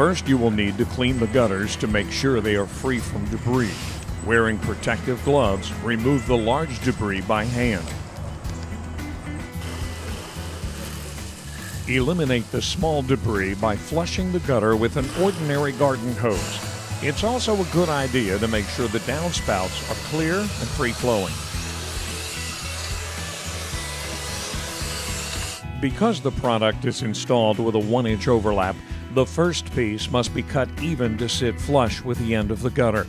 First, you will need to clean the gutters to make sure they are free from debris. Wearing protective gloves, remove the large debris by hand. Eliminate the small debris by flushing the gutter with an ordinary garden hose. It's also a good idea to make sure the downspouts are clear and free-flowing. Because the product is installed with a 1-inch overlap, the first piece must be cut even to sit flush with the end of the gutter.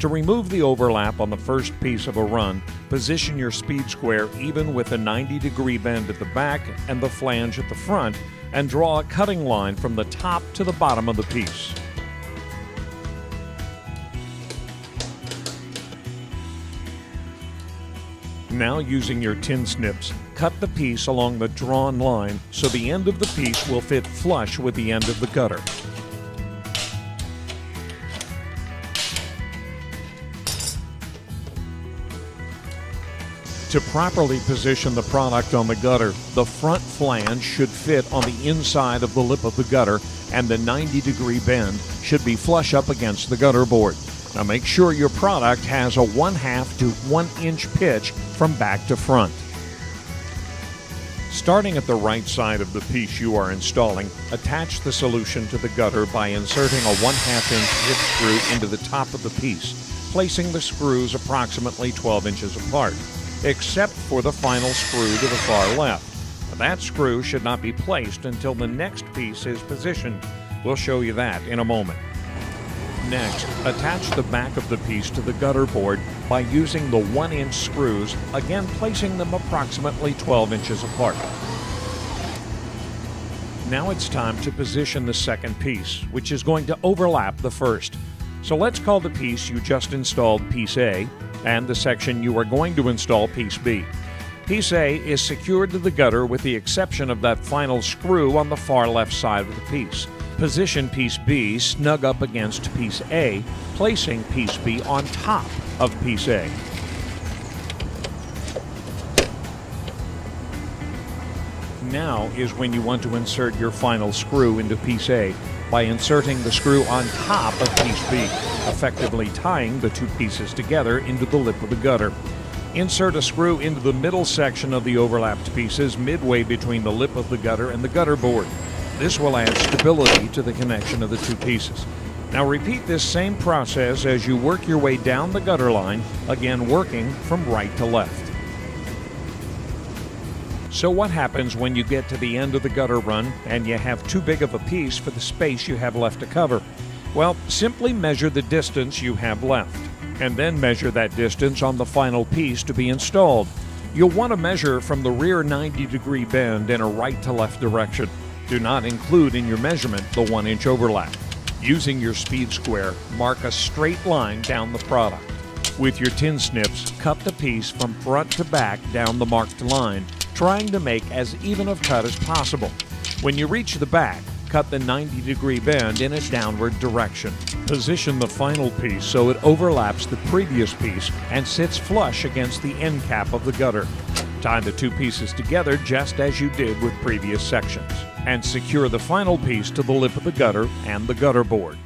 To remove the overlap on the first piece of a run, position your speed square even with a 90-degree bend at the back and the flange at the front, and draw a cutting line from the top to the bottom of the piece. Now, using your tin snips, cut the piece along the drawn line so the end of the piece will fit flush with the end of the gutter. To properly position the product on the gutter, the front flange should fit on the inside of the lip of the gutter, and the 90-degree bend should be flush up against the gutter board. Now make sure your product has a 1/2 to 1-inch pitch from back to front. Starting at the right side of the piece you are installing, attach the solution to the gutter by inserting a 1/2-inch hip screw into the top of the piece, placing the screws approximately 12 inches apart, except for the final screw to the far left. That screw should not be placed until the next piece is positioned. We'll show you that in a moment. Next, attach the back of the piece to the gutter board by using the 1-inch screws, again placing them approximately 12 inches apart. Now it's time to position the second piece, which is going to overlap the first. So let's call the piece you just installed Piece A, and the section you are going to install Piece B. Piece A is secured to the gutter with the exception of that final screw on the far left side of the piece. Position Piece B snug up against Piece A, placing Piece B on top of Piece A. Now is when you want to insert your final screw into Piece A by inserting the screw on top of Piece B, effectively tying the two pieces together into the lip of the gutter. Insert a screw into the middle section of the overlapped pieces midway between the lip of the gutter and the gutter board. This will add stability to the connection of the two pieces. Now repeat this same process as you work your way down the gutter line, again working from right to left. So what happens when you get to the end of the gutter run and you have too big of a piece for the space you have left to cover? Well, simply measure the distance you have left, and then measure that distance on the final piece to be installed. You'll want to measure from the rear 90-degree bend in a right to left direction. Do not include in your measurement the 1-inch overlap. Using your speed square, mark a straight line down the product. With your tin snips, cut the piece from front to back down the marked line, trying to make as even of cut as possible. When you reach the back, cut the 90-degree bend in a downward direction. Position the final piece so it overlaps the previous piece and sits flush against the end cap of the gutter. Tie the two pieces together just as you did with previous sections, and secure the final piece to the lip of the gutter and the gutter board.